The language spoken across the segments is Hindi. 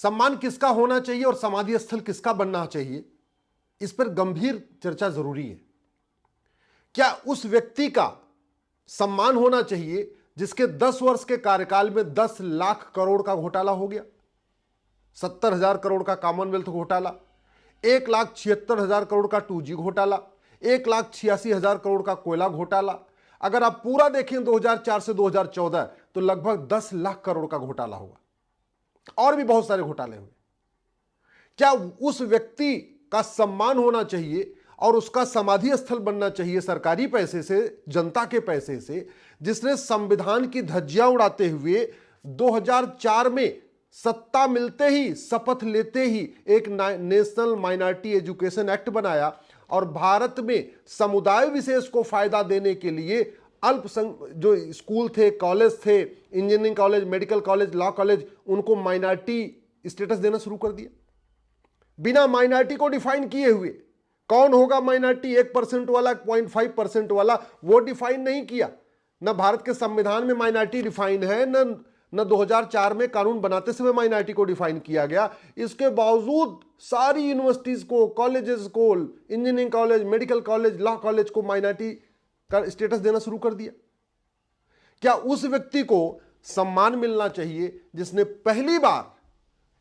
सम्मान किसका होना चाहिए और समाधि स्थल किसका बनना चाहिए, इस पर गंभीर चर्चा जरूरी है। क्या उस व्यक्ति का सम्मान होना चाहिए जिसके 10 वर्ष के कार्यकाल में 10 लाख करोड़ का घोटाला हो गया, 70,000 करोड़ का कॉमनवेल्थ घोटाला, 1,76,000 करोड़ का 2G घोटाला, 1,86,000 करोड़ का कोयला घोटाला। अगर आप पूरा देखें 2004 से 2014 तो लगभग 10 लाख करोड़ का घोटाला हुआ, और भी बहुत सारे घोटाले हुए। क्या उस व्यक्ति का सम्मान होना चाहिए और उसका समाधि स्थल बनना चाहिए सरकारी पैसे से, जनता के पैसे से, जिसने संविधान की धज्जियां उड़ाते हुए 2004 में सत्ता मिलते ही, शपथ लेते ही एक नेशनल माइनॉरिटी एजुकेशन एक्ट बनाया और भारत में समुदाय विशेष को फायदा देने के लिए जो स्कूल थे, कॉलेज थे, engineering college, medical college, law college, उनको माइनॉरिटी स्टेटस देना शुरू कर दिया बिना माइनॉरिटी को डिफाइन किए हुए। कौन होगा माइनॉरिटी, 1% वाला, 0.5% वाला, वो डिफाइन नहीं किया। न भारत के संविधान में माइनॉरिटी डिफाइन है, न 2004 में कानून बनाते समय माइनॉरिटी को डिफाइन किया गया। इसके बावजूद सारी यूनिवर्सिटीज को, कॉलेजेस को, engineering college, medical college, law college को माइनॉरिटी का स्टेटस देना शुरू कर दिया। क्या उस व्यक्ति को सम्मान मिलना चाहिए जिसने पहली बार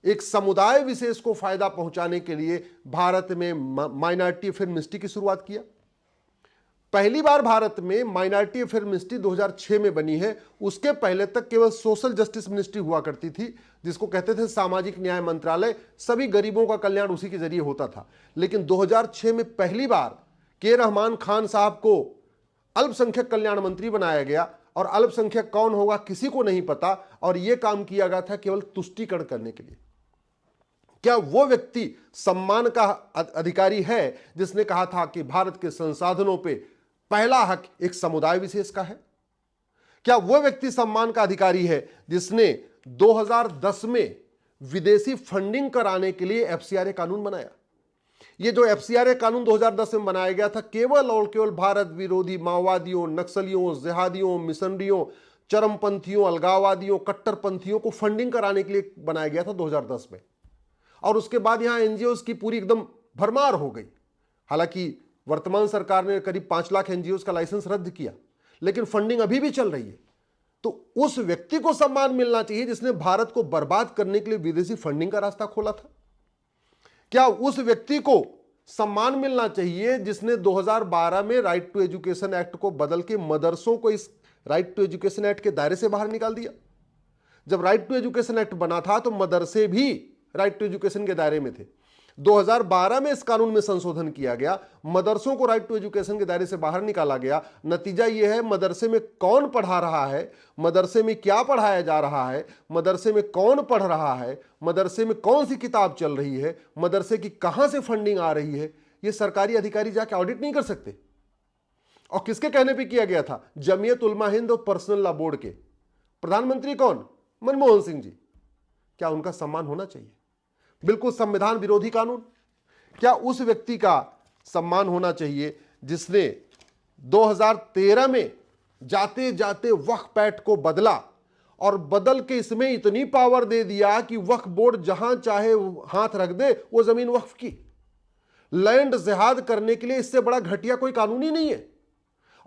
एक समुदाय विशेष को फायदा पहुंचाने के लिए भारत में माइनॉरिटी अफेयर मिनिस्ट्री की शुरुआत किया? पहली बार भारत में माइनॉरिटी अफेयर मिनिस्ट्री 2006 में बनी है। उसके पहले तक केवल सोशल जस्टिस मिनिस्ट्री हुआ करती थी, जिसको कहते थे सामाजिक न्याय मंत्रालय। सभी गरीबों का कल्याण उसी के जरिए होता था। लेकिन 2006 में पहली बार के रहमान खान साहब को अल्पसंख्यक कल्याण मंत्री बनाया गया, और अल्पसंख्यक कौन होगा किसी को नहीं पता, और यह काम किया गया था केवल तुष्टीकरण करने के लिए। क्या वो व्यक्ति सम्मान का अधिकारी है जिसने कहा था कि भारत के संसाधनों पे पहला हक एक समुदाय विशेष का है? क्या वो व्यक्ति सम्मान का अधिकारी है जिसने 2010 में विदेशी फंडिंग कराने के लिए FCRA कानून बनाया? ये जो FCRA कानून 2010 में बनाया गया था, केवल और केवल भारत विरोधी माओवादियों, नक्सलियों, जिहादियों, मिशनरियों, चरमपंथियों, अलगाववादियों, कट्टरपंथियों को फंडिंग कराने के लिए बनाया गया था 2010 में। और उसके बाद यहां एनजीओज की पूरी एकदम भरमार हो गई। हालांकि वर्तमान सरकार ने करीब 5 लाख एनजीओज का लाइसेंस रद्द किया, लेकिन फंडिंग अभी भी चल रही है। तो उस व्यक्ति को सम्मान मिलना चाहिए जिसने भारत को बर्बाद करने के लिए विदेशी फंडिंग का रास्ता खोला था। क्या उस व्यक्ति को सम्मान मिलना चाहिए जिसने 2012 में राइट टू एजुकेशन एक्ट को बदल के मदरसों को इस राइट टू एजुकेशन एक्ट के दायरे से बाहर निकाल दिया? जब राइट टू एजुकेशन एक्ट बना था तो मदरसे भी राइट टू एजुकेशन के दायरे में थे। 2012 में इस कानून में संशोधन किया गया, मदरसों को राइट टू एजुकेशन के दायरे से बाहर निकाला गया। नतीजा यह है, मदरसे में कौन पढ़ा रहा है, मदरसे में क्या पढ़ाया जा रहा है, मदरसे में कौन पढ़ रहा है, मदरसे में कौन सी किताब चल रही है, मदरसे की कहां से फंडिंग आ रही है, यह सरकारी अधिकारी जाके ऑडिट नहीं कर सकते। और किसके कहने पर किया गया था? जमीयत उलमा हिंद और पर्सनल लॉ बोर्ड के प्रधानमंत्री कौन? मनमोहन सिंह जी। क्या उनका सम्मान होना चाहिए? बिल्कुल संविधान विरोधी कानून। क्या उस व्यक्ति का सम्मान होना चाहिए जिसने 2013 में जाते जाते वक्फ पैक्ट को बदला और बदल के इसमें इतनी पावर दे दिया कि वक्फ बोर्ड जहां चाहे हाथ रख दे वो जमीन वक्फ की? लैंड जिहाद करने के लिए इससे बड़ा घटिया कोई कानून ही नहीं है।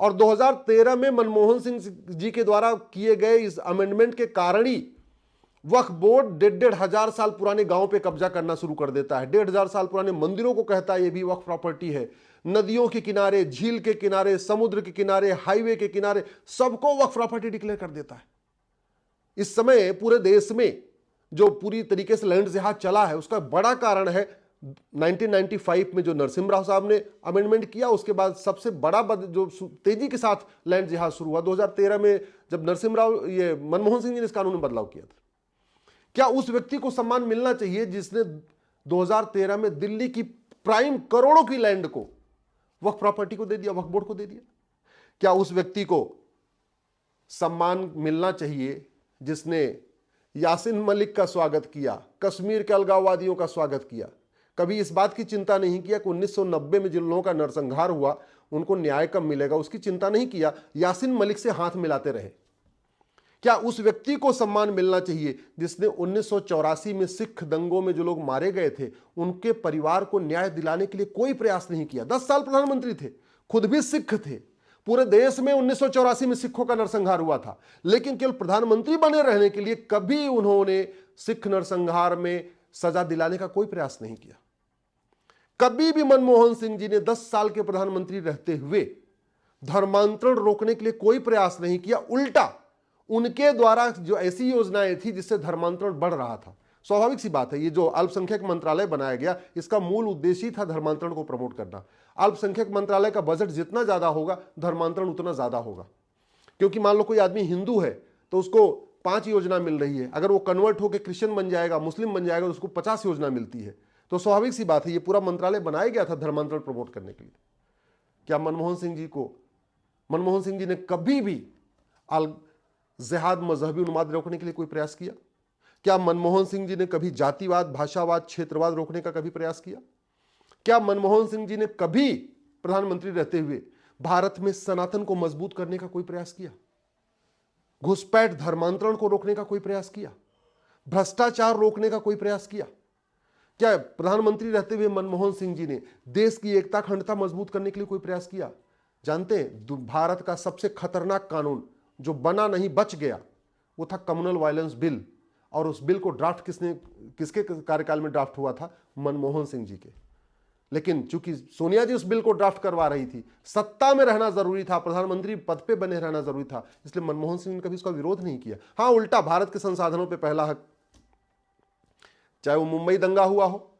और 2013 में मनमोहन सिंह जी के द्वारा किए गए इस अमेंडमेंट के कारण ही वक्फ बोर्ड 1,500 साल पुराने गांव पे कब्जा करना शुरू कर देता है। 1,500 साल पुराने मंदिरों को कहता है ये भी वक्फ प्रॉपर्टी है। नदियों के किनारे, झील के किनारे, समुद्र के किनारे, हाईवे के किनारे, सबको वक्फ प्रॉपर्टी डिक्लेयर कर देता है। इस समय पूरे देश में जो पूरी तरीके से लैंड जिहाद चला है उसका बड़ा कारण है 1995 में जो नरसिम्हा राव साहब ने अमेंडमेंट किया। उसके बाद सबसे बड़ा जो तेजी के साथ लैंड जिहाद शुरू हुआ 2013 में, जब नरसिम्हा राव, ये मनमोहन सिंह जी ने इस कानून में बदलाव किया था। क्या उस व्यक्ति को सम्मान मिलना चाहिए जिसने 2013 में दिल्ली की प्राइम करोड़ों की लैंड को वक्फ प्रॉपर्टी को दे दिया, वक्फ बोर्ड को दे दिया? क्या उस व्यक्ति को सम्मान मिलना चाहिए जिसने यासीन मलिक का स्वागत किया, कश्मीर के अलगाववादियों का स्वागत किया, कभी इस बात की चिंता नहीं किया कि 1990 में जिन लोगों का नरसंहार हुआ उनको न्याय कब मिलेगा, उसकी चिंता नहीं किया, यासीन मलिक से हाथ मिलाते रहे? क्या उस व्यक्ति को सम्मान मिलना चाहिए जिसने 1984 में सिख दंगों में जो लोग मारे गए थे उनके परिवार को न्याय दिलाने के लिए कोई प्रयास नहीं किया? 10 साल प्रधानमंत्री थे, खुद भी सिख थे, पूरे देश में 1984 में सिखों का नरसंहार हुआ था, लेकिन केवल प्रधानमंत्री बने रहने के लिए कभी उन्होंने सिख नरसंहार में सजा दिलाने का कोई प्रयास नहीं किया। कभी भी मनमोहन सिंह जी ने 10 साल के प्रधानमंत्री रहते हुए धर्मांतरण रोकने के लिए कोई प्रयास नहीं किया। उल्टा उनके द्वारा जो ऐसी योजनाएं थी जिससे धर्मांतरण बढ़ रहा था। स्वाभाविक सी बात है, ये जो अल्पसंख्यक मंत्रालय बनाया गया इसका मूल उद्देश्य ही था धर्मांतरण को प्रमोट करना। अल्पसंख्यक मंत्रालय का बजट जितना ज्यादा होगा धर्मांतरण उतना ज्यादा होगा, क्योंकि मान लो कोई आदमी हिंदू है तो उसको 5 योजना मिल रही है, अगर वो कन्वर्ट होकर क्रिश्चियन बन जाएगा, मुस्लिम बन जाएगा तो उसको 50 योजना मिलती है। तो स्वाभाविक सी बात है ये पूरा मंत्रालय बनाया गया था धर्मांतरण प्रमोट करने के लिए। क्या मनमोहन सिंह जी ने कभी भी जिहाद मजहबी उन्माद रोकने के लिए कोई प्रयास किया? क्या मनमोहन सिंह जी ने कभी जातिवाद, भाषावाद, क्षेत्रवाद रोकने का कभी प्रयास किया? क्या मनमोहन सिंह जी ने कभी प्रधानमंत्री रहते हुए भारत में सनातन को मजबूत करने का कोई प्रयास किया? घुसपैठ धर्मांतरण को रोकने का कोई प्रयास किया? भ्रष्टाचार रोकने का कोई प्रयास किया? क्या प्रधानमंत्री रहते हुए मनमोहन सिंह जी ने देश की एकता अखंडता मजबूत करने के लिए कोई प्रयास किया? जानते हैं भारत का सबसे खतरनाक कानून जो बना नहीं बच गया वो था कम्युनल वायलेंस बिल, और उस बिल को ड्राफ्ट किसके कार्यकाल में ड्राफ्ट हुआ था? मनमोहन सिंह जी के। लेकिन चूंकि सोनिया जी उस बिल को ड्राफ्ट करवा रही थी, सत्ता में रहना जरूरी था, प्रधानमंत्री पद पे बने रहना जरूरी था, इसलिए मनमोहन सिंह ने कभी उसका विरोध नहीं किया। हाँ, उल्टा भारत के संसाधनों पर पहला हक, चाहे वो मुंबई दंगा हुआ हो,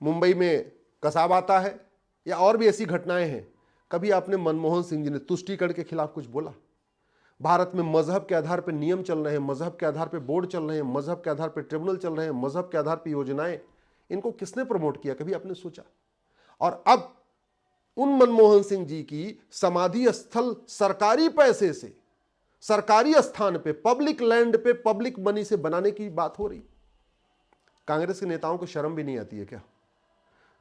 मुंबई में कसाब आता है, या और भी ऐसी घटनाएं हैं, कभी आपने मनमोहन सिंह जी ने तुष्टीकरण के खिलाफ कुछ बोला? भारत में मजहब के आधार पर नियम चल रहे हैं, मजहब के आधार पर बोर्ड चल रहे हैं, मजहब के आधार पर ट्रिब्यूनल चल रहे हैं, मजहब के आधार पर योजनाएं, इनको किसने प्रमोट किया? कभी आपने सोचा? और अब उन मनमोहन सिंह जी की समाधि स्थल सरकारी पैसे से, सरकारी स्थान पे, पब्लिक लैंड पे, पब्लिक मनी से बनाने की बात हो रही। कांग्रेस के नेताओं को शर्म भी नहीं आती है क्या?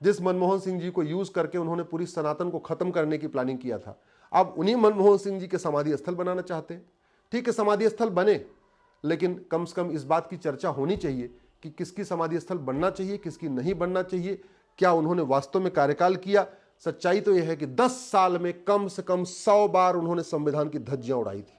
जिस मनमोहन सिंह जी को यूज करके उन्होंने पूरी सनातन को खत्म करने की प्लानिंग किया था, अब उन्हीं मनमोहन सिंह जी के समाधि स्थल बनाना चाहते हैं। ठीक है, समाधि स्थल बने, लेकिन कम से कम इस बात की चर्चा होनी चाहिए कि किसकी समाधि स्थल बनना चाहिए, किसकी नहीं बनना चाहिए, क्या उन्होंने वास्तव में कार्यकाल किया। सच्चाई तो यह है कि 10 साल में कम से कम 100 बार उन्होंने संविधान की धज्जियां उड़ाई थी।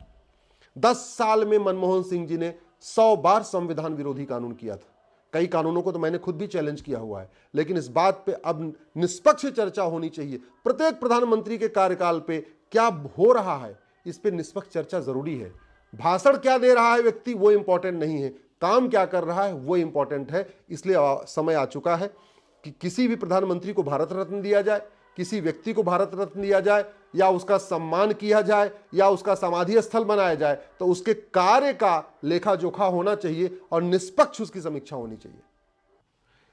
10 साल में मनमोहन सिंह जी ने 100 बार संविधान विरोधी कानून किया था। कई कानूनों को तो मैंने खुद भी चैलेंज किया हुआ है, लेकिन इस बात पे अब निष्पक्ष चर्चा होनी चाहिए। प्रत्येक प्रधानमंत्री के कार्यकाल पे क्या हो रहा है, इस पे निष्पक्ष चर्चा जरूरी है। भाषण क्या दे रहा है व्यक्ति वो इंपॉर्टेंट नहीं है, काम क्या कर रहा है वो इंपॉर्टेंट है। इसलिए समय आ चुका है कि किसी भी प्रधानमंत्री को भारत रत्न दिया जाए, किसी व्यक्ति को भारत रत्न दिया जाए, या उसका सम्मान किया जाए, या उसका समाधि स्थल बनाया जाए, तो उसके कार्य का लेखा जोखा होना चाहिए और निष्पक्ष उसकी समीक्षा होनी चाहिए।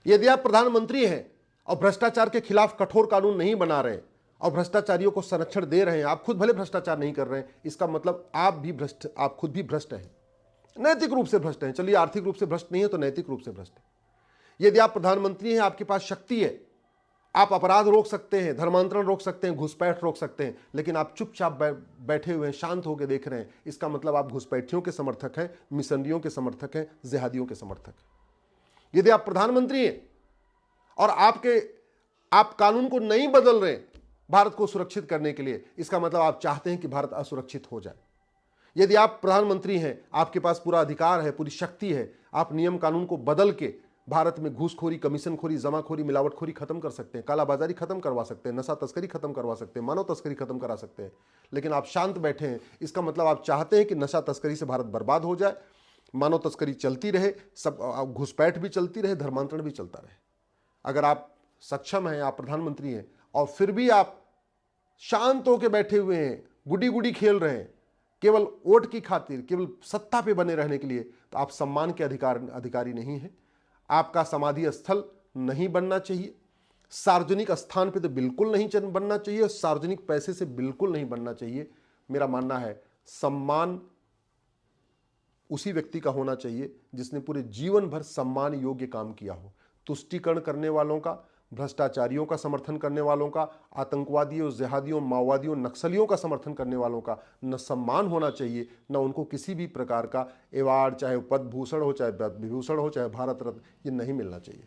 यदि आप प्रधानमंत्री हैं और भ्रष्टाचार के खिलाफ कठोर कानून नहीं बना रहे हैं और भ्रष्टाचारियों को संरक्षण दे रहे हैं, आप खुद भले भ्रष्टाचार नहीं कर रहे हैं, इसका मतलब आप खुद भी भ्रष्ट हैं, नैतिक रूप से भ्रष्ट हैं। चलिए आर्थिक रूप से भ्रष्ट नहीं है तो नैतिक रूप से भ्रष्ट है। यदि आप प्रधानमंत्री हैं, आपके पास शक्ति है, आप अपराध रोक सकते हैं, धर्मांतरण रोक सकते हैं, घुसपैठ रोक सकते हैं, लेकिन आप चुपचाप बैठे हुए हैं, शांत होकर देख रहे हैं, इसका मतलब आप घुसपैठियों के समर्थक हैं, मिशनरियों के समर्थक हैं, जिहादियों के समर्थक हैं। यदि आप प्रधानमंत्री हैं और आप कानून को नहीं बदल रहे भारत को सुरक्षित करने के लिए, इसका मतलब आप चाहते हैं कि भारत असुरक्षित हो जाए। यदि आप प्रधानमंत्री हैं, आपके पास पूरा अधिकार है, पूरी शक्ति है, आप नियम कानून को बदल के भारत में घूसखोरी, कमीशनखोरी, जमाखोरी, मिलावटखोरी खत्म कर सकते हैं, कालाबाजारी खत्म करवा सकते हैं, नशा तस्करी खत्म करवा सकते हैं, मानव तस्करी खत्म करा सकते हैं, लेकिन आप शांत बैठे हैं, इसका मतलब आप चाहते हैं कि नशा तस्करी से भारत बर्बाद हो जाए, मानव तस्करी चलती रहे, सब घुसपैठ भी चलती रहे, धर्मांतरण भी चलता रहे। अगर आप सक्षम हैं, आप प्रधानमंत्री हैं और फिर भी आप शांत होकर बैठे हुए हैं, गुडी गुडी खेल रहे हैं केवल वोट की खातिर, केवल सत्ता पे बने रहने के लिए, तो आप सम्मान के अधिकारी नहीं हैं। आपका समाधि स्थल नहीं बनना चाहिए, सार्वजनिक स्थान पे तो बिल्कुल नहीं बनना चाहिए, सार्वजनिक पैसे से बिल्कुल नहीं बनना चाहिए। मेरा मानना है सम्मान उसी व्यक्ति का होना चाहिए जिसने पूरे जीवन भर सम्मान योग्य काम किया हो। तुष्टीकरण करने वालों का, भ्रष्टाचारियों का समर्थन करने वालों का, आतंकवादियों, जिहादियों, माओवादियों, नक्सलियों का समर्थन करने वालों का न सम्मान होना चाहिए, न उनको किसी भी प्रकार का अवार्ड, चाहे पद्म भूषण हो, चाहे विभूषण हो, चाहे भारत रत्न, ये नहीं मिलना चाहिए।